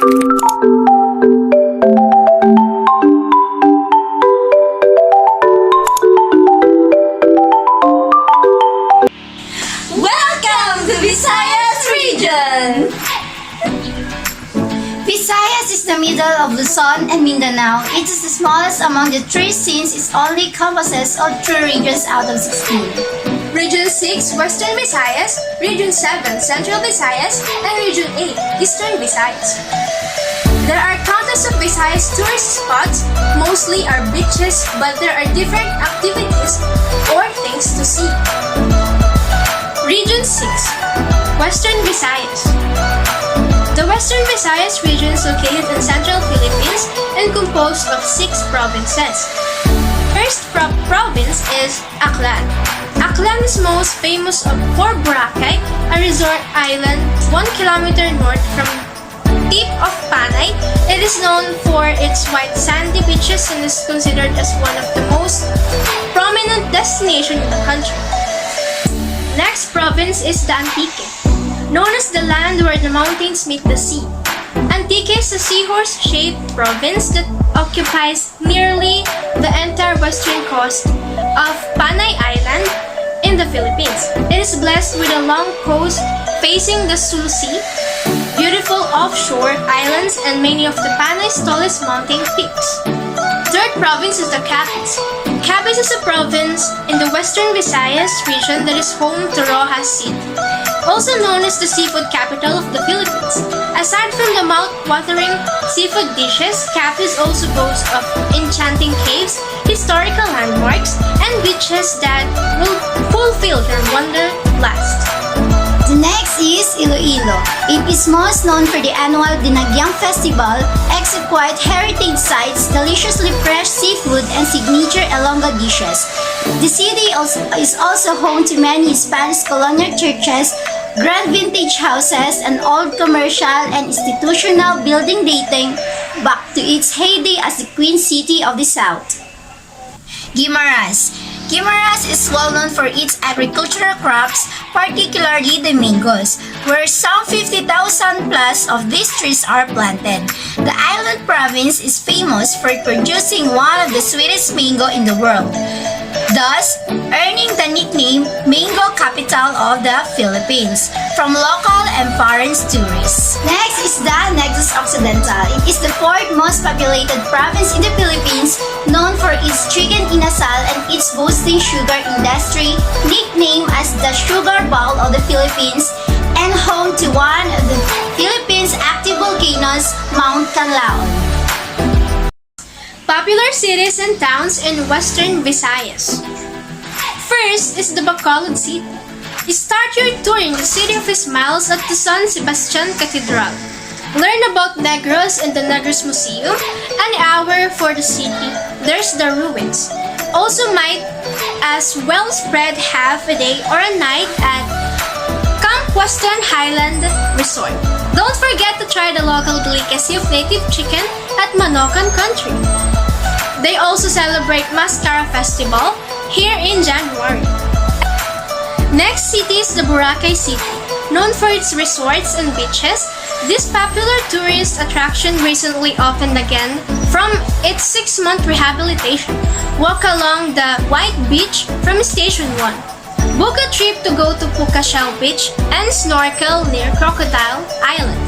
Welcome to Visayas region! Visayas is the middle of Luzon and Mindanao. It is the smallest among the three since it only encompasses all 3 regions out of 16. Region 6, Western Visayas, Region 7, Central Visayas, and Region 8, Eastern Visayas. There are countless of Visayas tourist spots, mostly are beaches, but there are different activities or things to see. Region 6, Western Visayas. The Western Visayas region is located in central Philippines and composed of 6 provinces. First province is Aklan. Aklan is most famous for Boracay, a resort island 1 kilometer north from tip of Panay. It is known for its white sandy beaches and is considered as one of the most prominent destinations in the country. Next province is the Antique, known as the land where the mountains meet the sea. Antique is a seahorse-shaped province that occupies nearly the entire western coast of Panay Island in the Philippines. It is blessed with a long coast facing the Sulu Sea, beautiful offshore islands, and many of the Panay's tallest mountain peaks. Third province is the Capiz. Capiz is a province in the Western Visayas region that is home to Rojas City, also known as the seafood capital of the Philippines. Aside from the mouth-watering seafood dishes, Capiz also boasts of enchanting caves, historical landmarks, and beaches that will fulfill your wanderlust. The next is Iloilo. It is most known for the annual Dinagyang Festival, exquisite heritage sites, deliciously fresh seafood, and signature Ilonggo dishes. The city is also home to many Spanish colonial churches, grand vintage houses, and old commercial and institutional building dating back to its heyday as the Queen City of the South. Guimaras. Guimaras is well known for its agricultural crops, particularly the mangoes, where some 50,000 plus of these trees are planted. The island province is famous for producing one of the sweetest mango in the world, thus earning the nickname Mango Capital of the Philippines from local and foreign tourists. Next is the Negros Occidental. It is the 4th most populated province in the Philippines, known for its chicken inasal and its boasting sugar industry, nicknamed as the Sugar Bowl of the Philippines, and home to one of the Philippines' active volcanoes, Mount Canlaon. Popular cities and towns in Western Visayas. First is the Bacolod City. Start your tour in the City of Smiles at the San Sebastian Cathedral. Learn about Negros in the Negros Museum. An hour for the city, there's the ruins. Also might as well spread half a day or a night at Camp Western Highland Resort. Don't forget to try the local delicacy of native chicken at Manokan Country. They also celebrate Mascara Festival here in January. Next city is the Boracay City. Known for its resorts and beaches, this popular tourist attraction recently opened again from its 6-month rehabilitation. Walk along the White Beach from Station 1. Book a trip to go to Pucashel Beach and snorkel near Crocodile Island.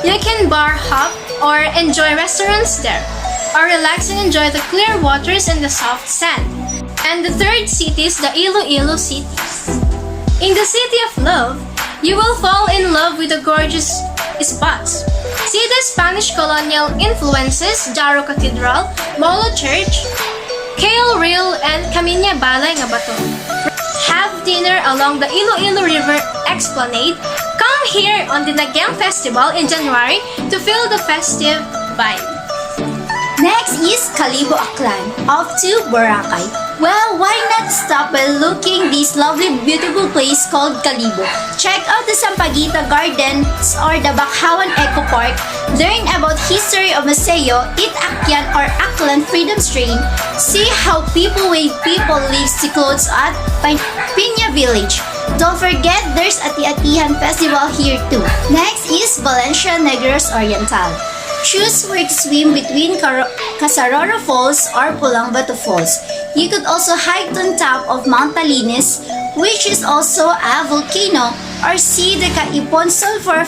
You can bar hop or enjoy restaurants there, or relax and enjoy the clear waters and the soft sand. And the third city is the Iloilo City. In the City of Love, you will fall in love with the gorgeous spots. See the Spanish colonial influences, Jaro Cathedral, Molo Church, Kale Reel, and Kaminya Balay nga Bato. Have dinner along the Iloilo River Esplanade. Come here on the Dinagyang Festival in January to feel the festive vibe. Next is Calibo Aklan, off to Boracay. Well, why not stop by looking this lovely beautiful place called Calibo? Check out the Sampaguita Gardens or the Bakawan Eco Park. Learn about history of Maceo, eat Akyan or Aklan Freedom Train. See how people lives to clothes at Piña Village. Don't forget there's Ati-Atihan Festival here too. Next is Valencia Negros Oriental. Choose where to swim between Casaroro Falls or Pulang-Bato Falls. You could also hike on top of Mount Talinis, which is also a volcano, or see the Kaipon Sulphur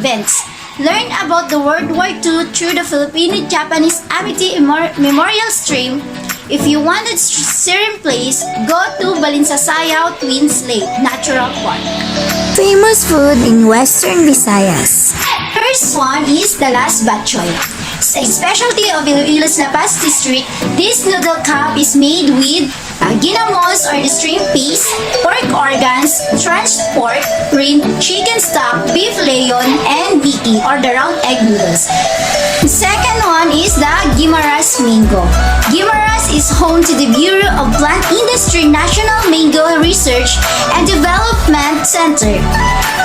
vents. Learn about the World War II through the Filipino-Japanese Amity Memorial Stream. If you want a serene place, go to Balinsasayao Twins Lake Natural Park. Famous food in Western Visayas. First one is the Las Batchoy. A specialty of Iloilo's La Paz district, this noodle cup is made with ginamos or the shrimp peas, pork organs, trenched pork, rin, chicken stock, beef leon, and biki or the round egg noodles. The second one is the Guimaras Mango. Guimaras is home to the Bureau of Plant Industry National Mango Research and Development Center.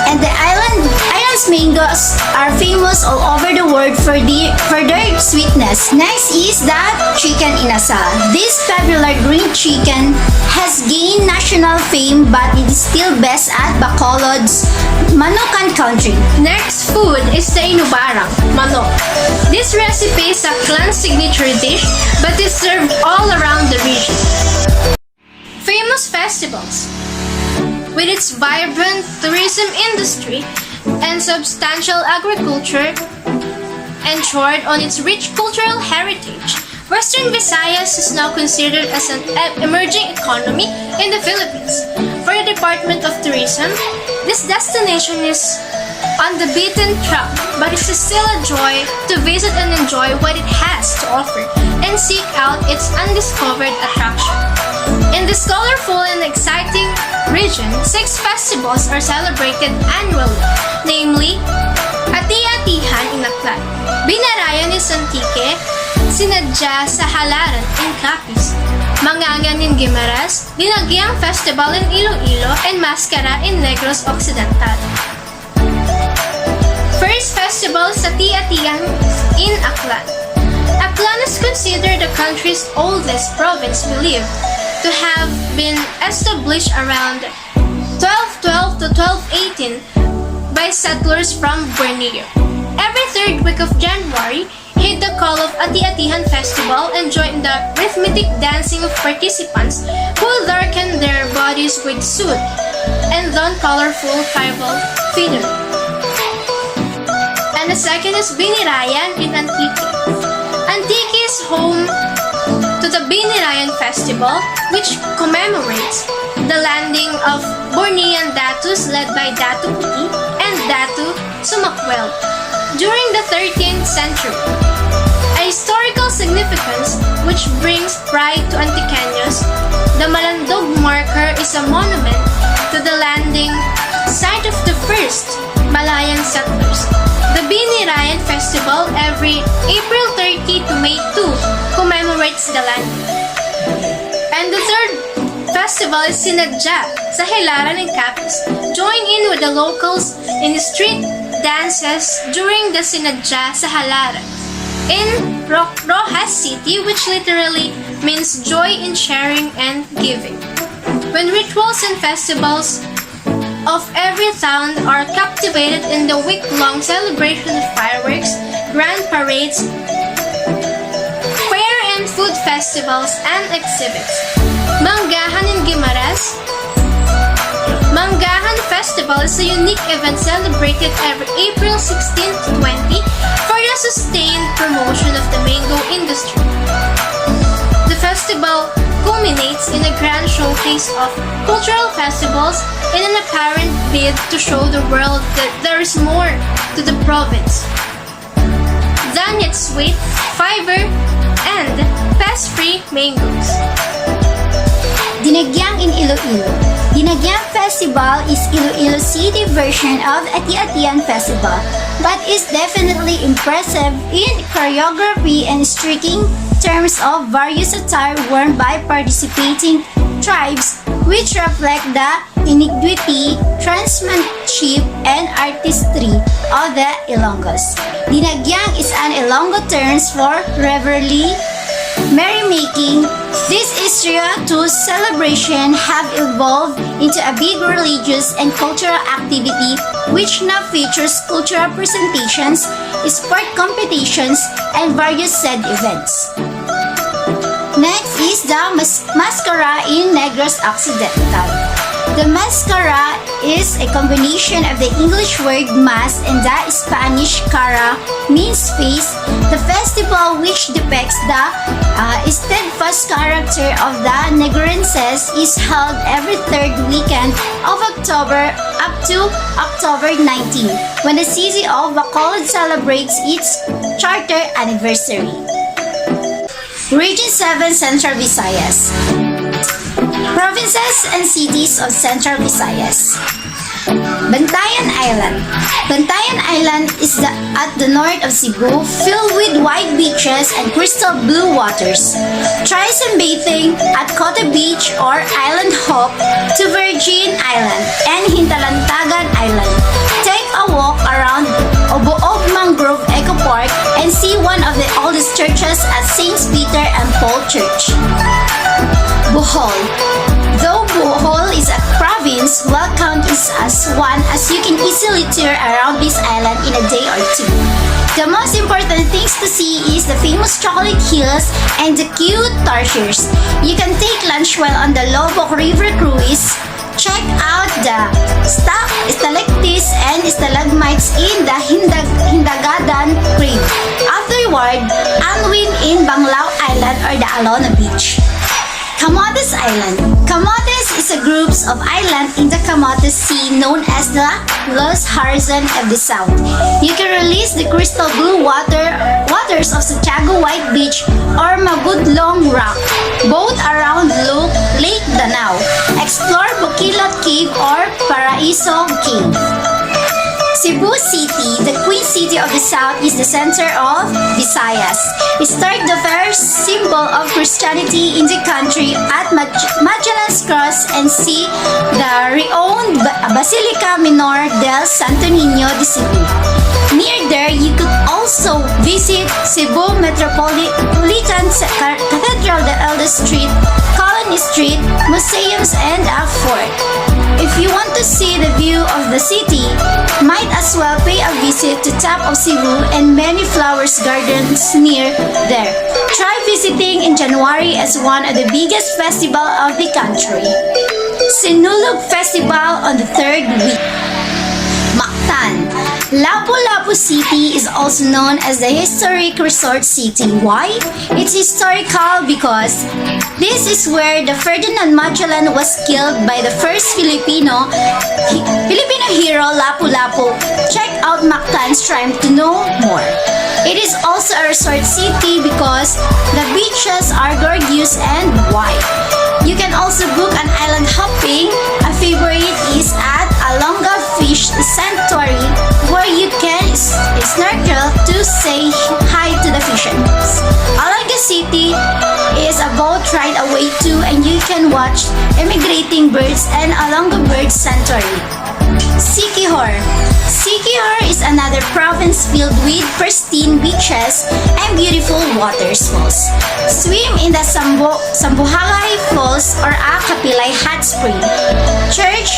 And the island's mangoes are famous all over the world for their sweetness. Next is the chicken inasal. This popular green chicken has gained national fame, but it is still best at Bacolod's Manokan country. Next food is the inubarang, manok. This recipe is a clan signature dish but is served all around the region. Famous festivals. With its vibrant tourism industry and substantial agriculture ensured on its rich cultural heritage, Western Visayas is now considered as an emerging economy in the Philippines. For the Department of Tourism, this destination is on the beaten track, but it's still a joy to visit and enjoy what it has to offer and seek out its undiscovered attraction. In this colorful and exciting region, 6 festivals are celebrated annually, namely Ati-Atihan in Aklan, Binarayan in Santique, Sinadya sa Halaran in Capiz, Mangangan in Guimaras, Dinagyang Festival in Iloilo, and Mascara in Negros Occidental. First festival sa Ati-Atihan in Aklan. Aklan is considered the country's oldest province, believed to have been established around 1212 to 1218 by settlers from Borneo. Every third week of January, heed the call of Ati-Atihan Festival and join the rhythmic dancing of participants who darken their bodies with soot and don colorful tribal finery. And the second is Binirayan in Antique. Antique is home to the Binirayan Festival, which commemorates the landing of Bornean Datus led by Datu Puti and Datu Sumakwel during the 13th century. A historical significance which brings pride to Antiqueños, the Malandog marker is a monument to the landing site of the first Malayan settlers. The Binirayan Festival every April 30 to May 2 commemorates the landing. And the third festival is Sinadya sa Hilaran in Capiz. Join in with the locals in street dances during the Sinadya sa Halaran in Rojas City, which literally means joy in sharing and giving. When rituals and festivals of every town are captivated in the week-long celebration of fireworks, grand parades, fair and food festivals, and exhibits. Manggahan in Guimaras. Manggahan Festival is a unique event celebrated every April 16 to 20 for the sustained promotion of the mango industry. The festival culminates in a grand showcase of cultural festivals in an apparent bid to show the world that there is more to the province than its sweet, fiber, and pest-free mangoes. Dinagyang in Iloilo. Dinagyang Festival is Iloilo City version of Ati-Atihan Festival, but is definitely impressive in choreography and striking terms of various attire worn by participating tribes, which reflect the iniquity, transmanship, and artistry of the Ilonggos. Dinagyang is an Ilonggo term for revelry, merrymaking. This Israel to celebration have evolved into a big religious and cultural activity which now features cultural presentations, sport competitions, and various said events. Next is the Mascara in Negros Occidental. The mascara is a combination of the English word mas and the Spanish cara, means face. The festival, which depicts the steadfast character of the Negrenses, is held every third weekend of October up to October 19, when the city of Bacolod celebrates its charter anniversary. Region 7 Central Visayas. Provinces and cities of Central Visayas. Bantayan Island. Bantayan Island is at the north of Cebu, filled with white beaches and crystal blue waters. Try sunbathing at Cota Beach or Island Hop to Virgin Island and Hintalantagan Island. Take a walk around Oboog Mangrove Eco Park and see one of the oldest churches at St. Peter and Paul Church. Bohol. Though Bohol is a province, well count is as one, as you can easily tour around this island in a day or two. The most important things to see is the famous chocolate hills and the cute tarsiers. You can take lunch while on the Lobok River cruise. Check out the stalactites and stalagmites in the Hindagadan Cave. Afterward, unwind in Banglao Island or the Alona Beach. Camotes Island. Camotes is a group of islands in the Camotes Sea known as the Los Horizon of the South. You can release the crystal blue waters of Santiago White Beach or Magudlong Rock, both around Lake Danao. Explore Bukilot Cave or Paraiso Cave. Cebu City, the Queen City of the South, is the center of Visayas. It started the first symbol of Christianity in the country at Magellan's Cross, and see the renowned Basilica Minor del Santo Niño de Cebu. Near there, you could also visit Cebu Metropolitan Cathedral, the Eldest Street, Colony Street, museums, and a fort. If you want to see the view of the city, might as well pay a visit to top of Cebu and many flowers gardens near there. Try visiting in January as one of the biggest festival of the country. Sinulog Festival on the third week. Mactan. Lapu-Lapu City is also known as the historic resort city. Why? It's historical because this is where the Ferdinand Magellan was killed by the first Filipino hero, Lapu-Lapu. Check out Mactan's shrine to know more. It is also a resort city because the beaches are gorgeous and wide. You can also book an island hopping. A favorite is at Alonga Fish Sanctuary, where you can snorkel to say hi to the fishermen. Alonga City is a boat ride away too, and you can watch emigrating birds and Alonga Bird Sanctuary. Siquijor. Siquijor is another province filled with pristine beaches and beautiful waterfalls. Swim in the Sambuhagay Falls or a Kapilay Hot Spring. Church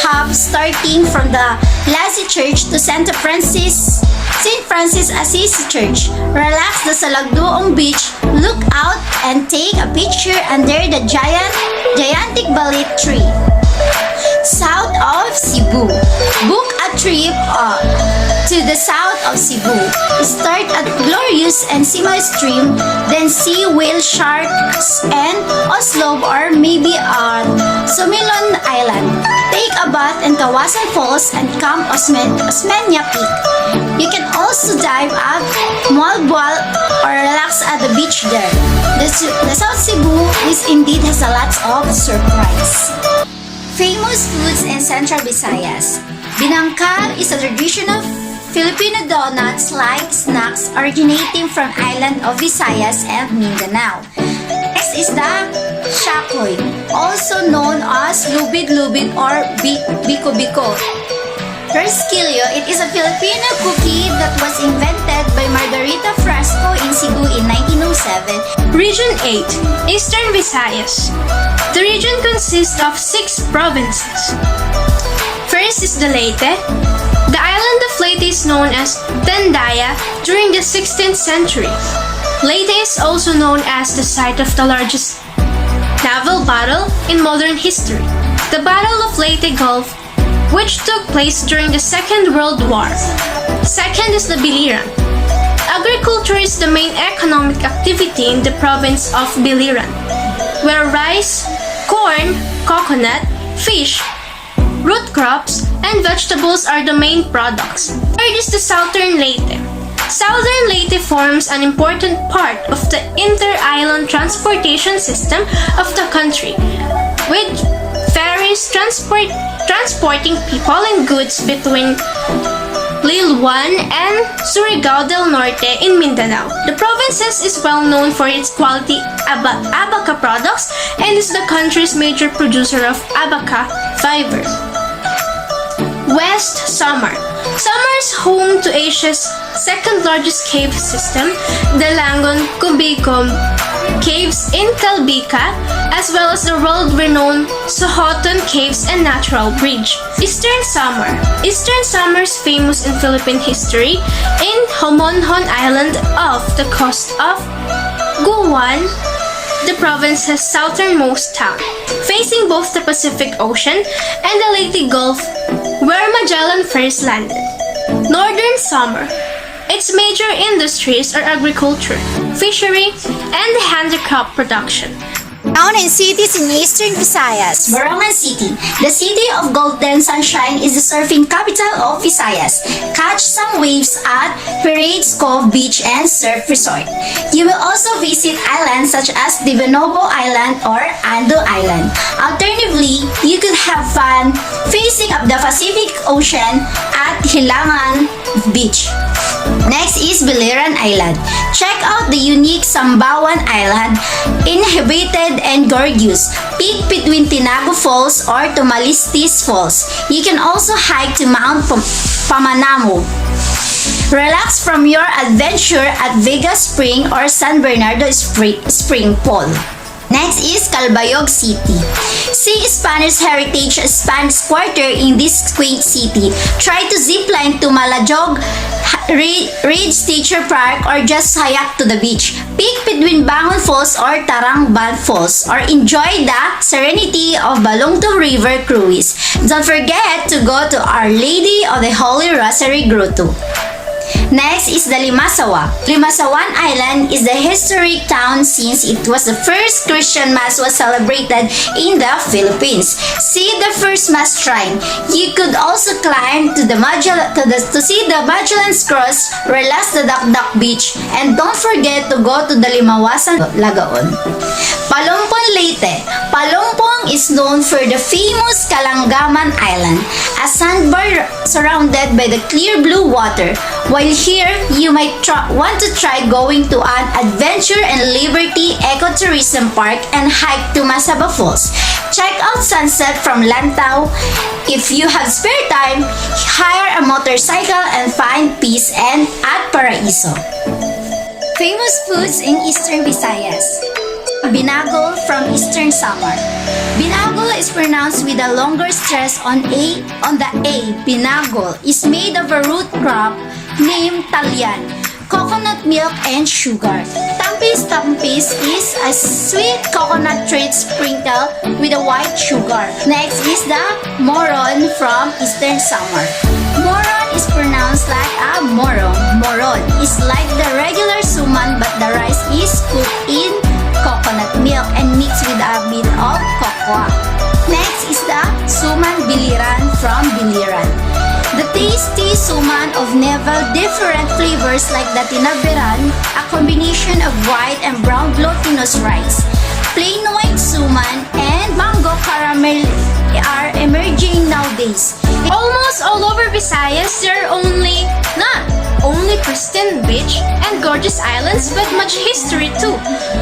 hub starting from the Lassie Church to St. Francis Assisi Church. Relax the Salagdoong Beach, look out and take a picture under the gigantic balit tree. South of Cebu. Book a trip to the south of Cebu. Start at Glorious and Simoy Stream, then see whale sharks and Oslob or maybe on Sumilon Island. Take a bath in Kawasan Falls and Camp Osmeña Peak. You can also dive at Malboal or relax at the beach there. The South Cebu has a lot of surprise. Famous foods in Central Visayas. Binangkal is a traditional Filipino donuts-like snacks originating from island of Visayas and Mindanao. Next is the shakoy, also known as lubid-lubid or biko-biko. Rosquillo, it is a Filipino cookie that was invented by Margarita Frasco in Cebu in 1907. Region 8, Eastern Visayas. The region consists of 6 provinces. First is the Leyte. The island of Leyte is known as Tendaya during the 16th century. Leyte is also known as the site of the largest naval battle in modern history, the Battle of Leyte Gulf, which took place during the Second World War. Second is the Biliran. Agriculture is the main economic activity in the province of Biliran, where rice, corn, coconut, fish, root crops, and vegetables are the main products. Third is the Southern Leyte. Southern Leyte forms an important part of the inter-island transportation system of the country, with ferries transporting people and goods between Lilwan and Surigao del Norte in Mindanao. The province is well known for its quality abaca products and is the country's major producer of abaca fiber. West Samar. Samar is home to Asia's second largest cave system, the Langon Cubicum Caves in Calbica, as well as the world-renowned Sohoton Caves and Natural Bridge. Eastern Samar. Eastern Samar is famous in Philippine history in Homonhon Island off the coast of Guwan, the province's southernmost town, facing both the Pacific Ocean and the Leyte Gulf, where Magellan first landed. Northern Samar. Its major industries are agriculture, fishery, and handicraft production. Town and cities in Eastern Visayas. Borongan City. The city of Golden Sunshine is the surfing capital of Visayas. Catch some waves at Parades Cove Beach and Surf Resort. You will also visit islands such as Divinobo Island or Ando Island. Alternatively, you could have fun facing up the Pacific Ocean at Hilangan Beach. Next is Biliran Island. Check out the unique Sambawan Island, inhabited and gorgeous. Peak between Tinago Falls or Tumalistis Falls. You can also hike to Mount Pamanamo. Relax from your adventure at Vega Spring or San Bernardo Spring Pool. Next is Calbayog City. See Spanish Heritage Spanish Quarter in this quaint city. Try to zipline to Malajog Ridge Teacher Park or just kayak to the beach. Peak between Bangon Falls or Tarangban Falls or enjoy the serenity of Balongtong River Cruise. Don't forget to go to Our Lady of the Holy Rosary Grotto. Next is the Limasawa. Limasawan Island is the historic town since it was the first Christian Mass was celebrated in the Philippines. See the first Mass shrine. You could also climb to to see the Magellan's Cross, relax the Dakdak Beach, and don't forget to go to the Limawasan Lagaon. Palompon Leyte. Palompon is known for the famous Kalangaman Island, a sandbar surrounded by the clear blue water. While here, you might want to try going to an Adventure and Liberty Ecotourism Park and hike to Masaba Falls. Check out sunset from Lantau. If you have spare time, hire a motorcycle and find peace and at Paraiso. Famous foods in Eastern Visayas. Binagol from Eastern Samar. Binagol is pronounced with a longer stress on the A. Binagol is made of a root crop named Talyan, coconut milk and sugar. Tampis is a sweet coconut treat sprinkled with a white sugar. Next is the Moron from Eastern Samar. Moron is pronounced like a moron. Moron is like the regular suman but the rice is cooked in coconut milk and mixed with a bit of cocoa. Next is the Suman Biliran from Biliran. The tasty suman of never different flavors like the tinabiran, a combination of white and brown glutinous rice. Plain white suman and mango caramel are emerging nowadays. Almost all over Visayas, there are not only pristine beach and gorgeous islands, but much history too.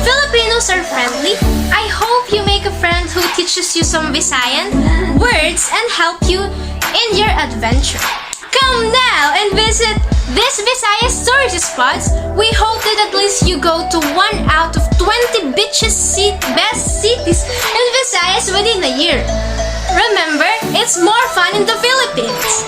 Filipinos are friendly. I hope you make a friend who teaches you some Visayan words and help you in your adventure. Come now and visit these Visayas tourist spots. We hope that at least you go to 1 out of 20 best cities in Visayas within a year. Remember, it's more fun in the Philippines.